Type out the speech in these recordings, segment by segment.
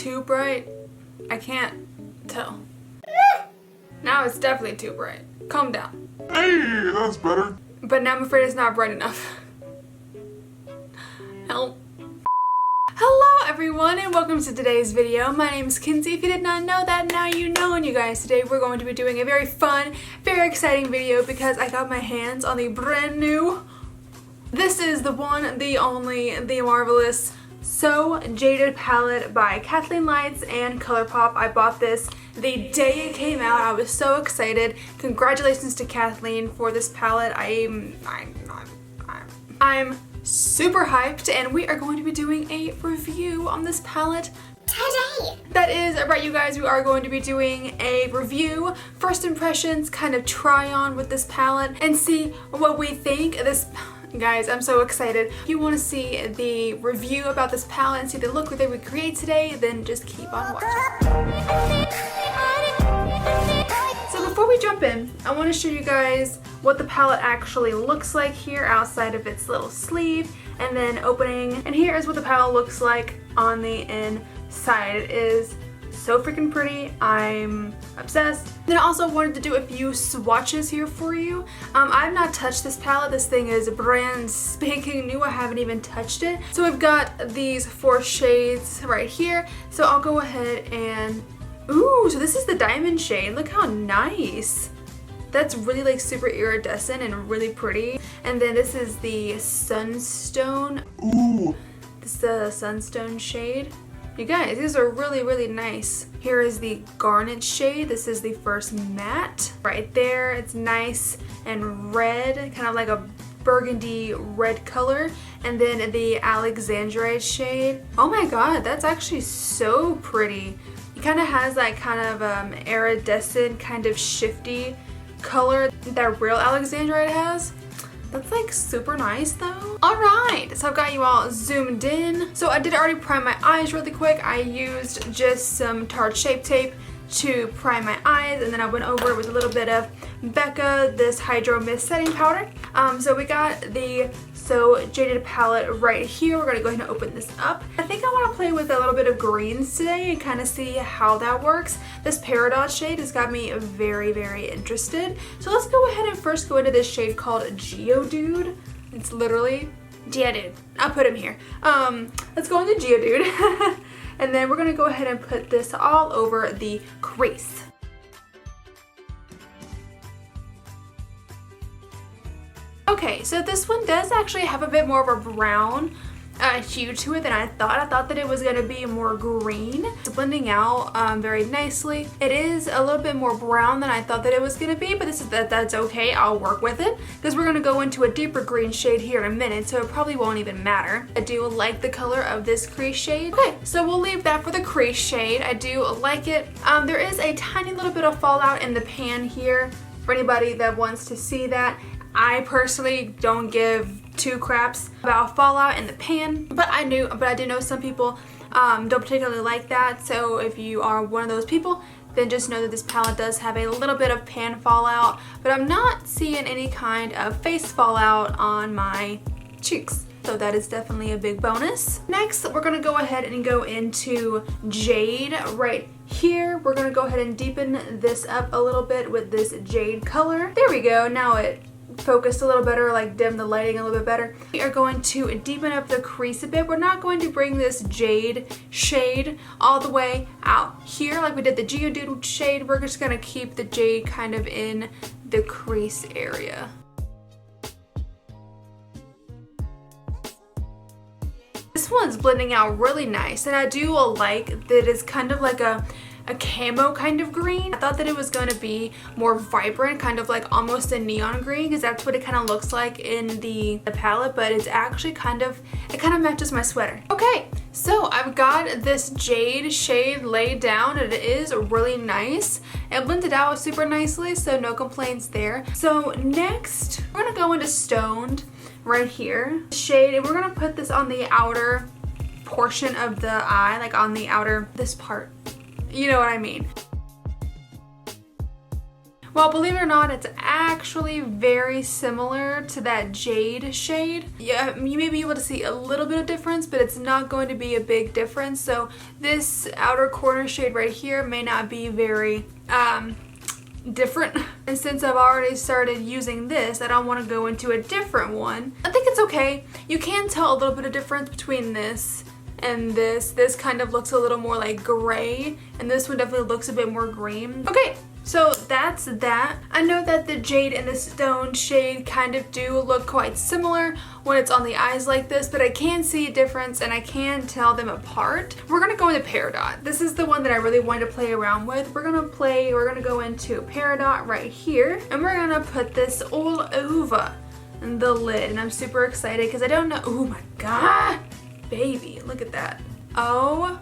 too bright? I can't tell. Now it's definitely too bright. Calm down. Hey, that's better. But now I'm afraid it's not bright enough. Help. Hello everyone and welcome to today's video. My name is Kenzie. If you did not know that, now you know. And you guys, today we're going to be doing a very fun, very exciting video because I got my hands on the brand new, this is the one, the only, the marvelous So Jaded Palette by Kathleen Lights and Colourpop. I bought this the day it came out. I was so excited. Congratulations to Kathleen for this palette. I'm super hyped, and we are going to be doing a review on this palette today. That is right, you guys. We are going to be doing a review, first impressions, kind of try on with this palette and see what we think. Guys, I'm so excited. If you want to see the review about this palette and see the look that we create today, then just keep on watching. So before we jump in, I want to show you guys what the palette actually looks like here outside of its little sleeve and then opening. And here is what the palette looks like on the inside. It is so freaking pretty. I'm obsessed. Then I also wanted to do a few swatches here for you. I've not touched this palette. This thing is brand spanking new. I haven't even touched it. So we've got these 4 shades right here. So I'll go ahead and, ooh, so this is the diamond shade. Look how nice. That's really like super iridescent and really pretty. And then this is the sunstone. Ooh. This is the sunstone shade. You guys, these are really, really nice. Here is the garnet shade. This is the first matte. Right there, it's nice and red, kind of like a burgundy red color. And then the Alexandrite shade. Oh my god, that's actually so pretty. It kind of has that kind of iridescent, kind of shifty color that real Alexandrite has. That's like super nice though. Alright, so I've got you all zoomed in. So I did already prime my eyes really quick. I used just some Tarte Shape Tape to prime my eyes, and then I went over it with a little bit of Becca, this Hydro Mist Setting Powder. So we got the So Jaded Palette right here. We're going to go ahead and open this up. I think I want to play with a little bit of greens today and kind of see how that works. This Peridot shade has got me very, very interested. So let's go ahead and first go into this shade called Geodude. It's literally Geodude. I'll put him here. Let's go into Geodude. And then we're going to go ahead and put this all over the crease. Okay, so this one does actually have a bit more of a brown hue to it than I thought. I thought that it was going to be more green. It's blending out very nicely. It is a little bit more brown than I thought that it was going to be, but that's okay. I'll work with it because we're going to go into a deeper green shade here in a minute, so it probably won't even matter. I do like the color of this crease shade. Okay, so we'll leave that for the crease shade. I do like it. There is a tiny little bit of fallout in the pan here for anybody that wants to see that. I personally don't give 2 craps about fallout in the pan, but I do know some people don't particularly like that. So if you are one of those people, then just know that this palette does have a little bit of pan fallout, but I'm not seeing any kind of face fallout on my cheeks. So that is definitely a big bonus. Next, we're gonna go ahead and go into Jade right here. We're gonna go ahead and deepen this up a little bit with this Jade color. There we go. Now it focused a little better, like dim the lighting a little bit better. We are going to deepen up the crease a bit. We're not going to bring this Jade shade all the way out here like we did the Geodude shade. We're just gonna keep the Jade kind of in the crease area. This one's blending out really nice, and I do like that it's kind of like a camo kind of green. I thought that it was going to be more vibrant, kind of like almost a neon green, because that's what it kind of looks like in the palette, but it's actually it kind of matches my sweater. Okay, so I've got this Jade shade laid down, and it is really nice. It blended out super nicely, so no complaints there. So next, we're going to go into Stoned right here shade, and we're going to put this on the outer portion of the eye, like on the outer, this part. You know what I mean. Well, believe it or not, it's actually very similar to that Jade shade. Yeah, you may be able to see a little bit of difference, but it's not going to be a big difference. So this outer corner shade right here may not be very different. And since I've already started using this, I don't want to go into a different one. I think it's okay. You can tell a little bit of difference between this and this. This kind of looks a little more like gray, and this one definitely looks a bit more green. Okay, so that's that. I know that the Jade and the Stone shade kind of do look quite similar when it's on the eyes like this, but I can see a difference and I can tell them apart. We're gonna go into Peridot. This is the one that I really wanted to play around with. We're gonna go into Peridot right here, and we're gonna put this all over the lid. And I'm super excited because I don't know, oh my god, baby, look at that. Oh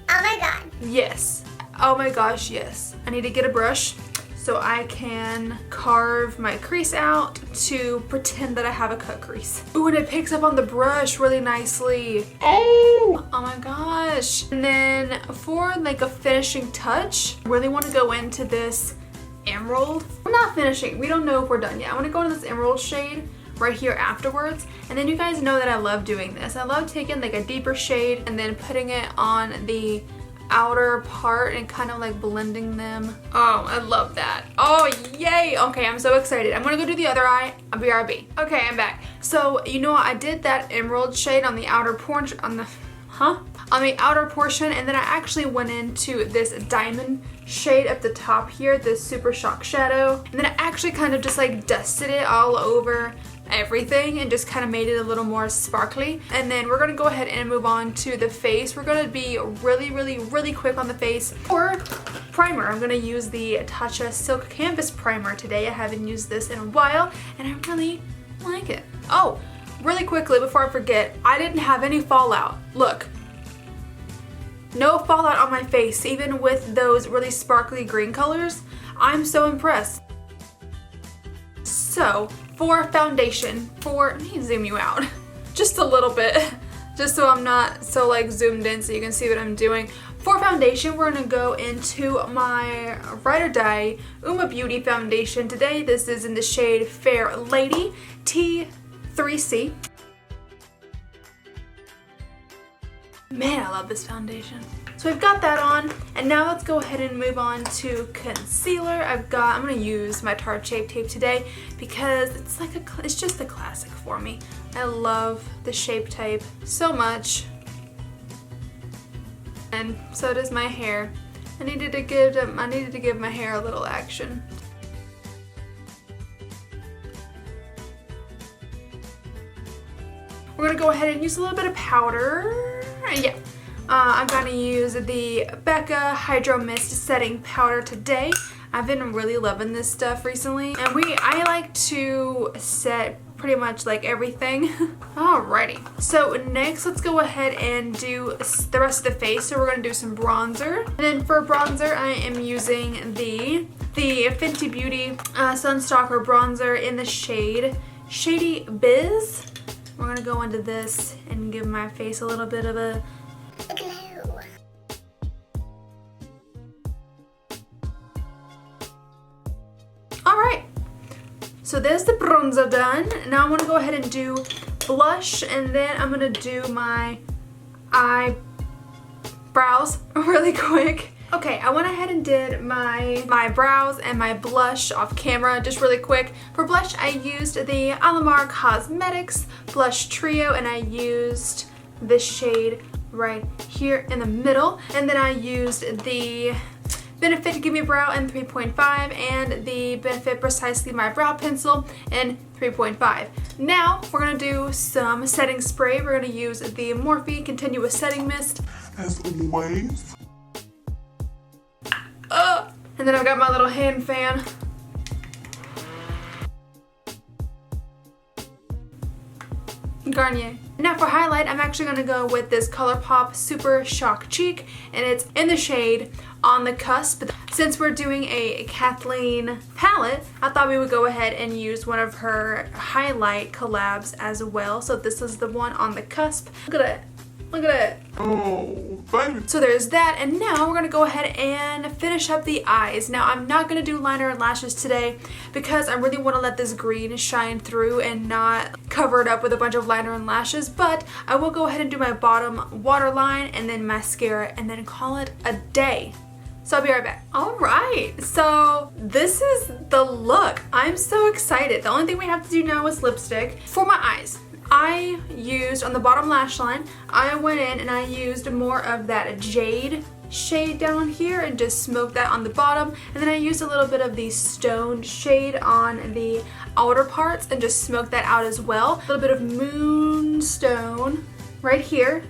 my god. Yes. Oh my gosh, yes. I need to get a brush so I can carve my crease out to pretend that I have a cut crease. Ooh, and it picks up on the brush really nicely. Oh my gosh. And then for like a finishing touch, I really want to go into this emerald. I'm not finishing. We don't know if we're done yet. I want to go into this emerald shade right here afterwards. And then you guys know that I love doing this. I love taking like a deeper shade and then putting it on the outer part and kind of like blending them. Oh, I love that. Oh, yay. Okay, I'm so excited. I'm gonna go do the other eye. I'll be RB. Okay, I'm back. So, you know, I did that emerald shade on the outer portion, on the outer portion, and then I actually went into this diamond shade at the top here, this Super Shock Shadow, and then I actually kind of just like dusted it all over everything and just kind of made it a little more sparkly. And then we're gonna go ahead and move on to the face. We're gonna be really quick on the face. For primer, I'm gonna use the Tatcha Silk Canvas Primer today. I haven't used this in a while and I really like it. Oh, really quickly before I forget, I didn't have any fallout. Look, no fallout on my face, even with those really sparkly green colors. I'm so impressed. So for foundation, let me zoom you out just a little bit, just so I'm not so like zoomed in so you can see what I'm doing. For foundation, we're gonna go into my Ride or Die Uoma Beauty foundation. Today, this is in the shade Fair Lady T3C. Man, I love this foundation. So we've got that on, and now let's go ahead and move on to concealer. I'm gonna use my Tarte Shape Tape today because it's just a classic for me. I love the Shape Tape so much, and so does my hair. I needed to give my hair a little action. We're gonna go ahead and use a little bit of powder. Yeah. I'm gonna use the Becca Hydro Mist Setting Powder today. I've been really loving this stuff recently, and I like to set pretty much like everything. Alrighty. So next, let's go ahead and do the rest of the face. So we're gonna do some bronzer, and then for bronzer, I am using the Fenty Beauty Sun Stalk'r bronzer in the shade Shady Biz. We're gonna go into this and give my face a little bit of a glow. Alright, so there's the bronzer done. Now I'm gonna go ahead and do blush, and then I'm gonna do my eyebrows really quick. Okay, I went ahead and did my brows and my blush off camera just really quick. For blush, I used the Alamar Cosmetics Blush Trio, and I used this shade right here in the middle. And then I used the Benefit to Give Me a Brow in 3.5 and the Benefit Precisely My Brow Pencil in 3.5. Now we're going to do some setting spray. We're going to use the Morphe Continuous Setting Mist. As always. And then I've got my little hand fan. Garnier. Now for highlight, I'm actually going to go with this Colourpop Super Shock Cheek, and it's in the shade On the Cusp. Since we're doing a Kathleen palette, I thought we would go ahead and use one of her highlight collabs as well. So this is the one On the Cusp. Look Look at it. Oh, baby. So there's that, and now we're gonna go ahead and finish up the eyes. Now I'm not gonna do liner and lashes today because I really wanna let this green shine through and not cover it up with a bunch of liner and lashes, but I will go ahead and do my bottom waterline and then mascara and then call it a day. So I'll be right back. All right, so this is the look. I'm so excited. The only thing we have to do now is lipstick. For my eyes, I used, on the bottom lash line, I went in and I used more of that Jade shade down here and just smoked that on the bottom. And then I used a little bit of the stoned shade on the outer parts and just smoked that out as well. A little bit of Moonstone right here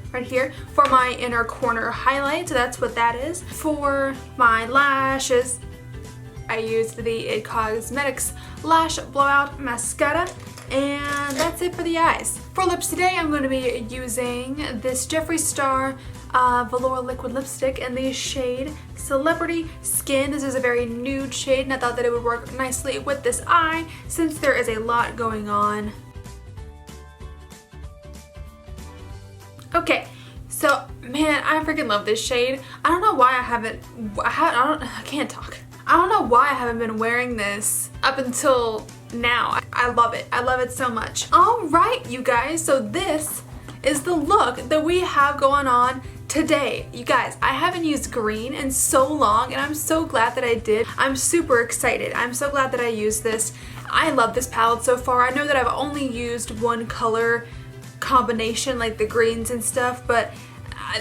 for my inner corner highlight. So that's what that is. For my lashes, I used the IT Cosmetics Lash Blowout Mascara. And that's it for the eyes. For lips today, I'm going to be using this Jeffree Star Velour Liquid Lipstick in the shade Celebrity Skin. This is a very nude shade, and I thought that it would work nicely with this eye since there is a lot going on. Okay, so man, I freaking love this shade. I don't know why I can't talk. I don't know why I haven't been wearing this up until now. I love it. I love it so much. All right, you guys, so this is the look that we have going on today. You guys, I haven't used green in so long, and I'm so glad that I did. I'm super excited. I'm so glad that I used this. I love this palette so far. I know that I've only used one color combination, like the greens and stuff, but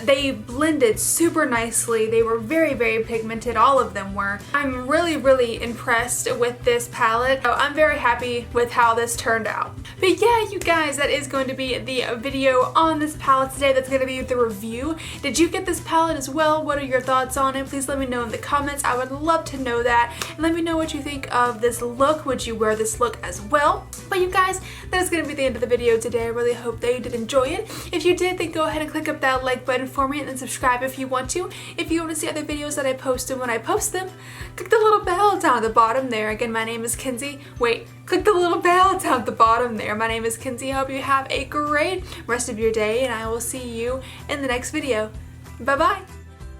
they blended super nicely. They were very, very pigmented. All of them were. I'm really, really impressed with this palette. So I'm very happy with how this turned out. But yeah, you guys, that is going to be the video on this palette today. That's going to be the review. Did you get this palette as well? What are your thoughts on it? Please let me know in the comments. I would love to know that. And let me know what you think of this look. Would you wear this look as well? But you guys, that is going to be the end of the video today. I really hope that you did enjoy it. If you did, then go ahead and click up that like button for me and then subscribe if you want to. If you want to see other videos that I post and when I post them, click the little bell down at the bottom there. Again, my name is Kenzie. Wait, click the little bell down at the bottom there. My name is Kenzie. I hope you have a great rest of your day, and I will see you in the next video. Bye-bye.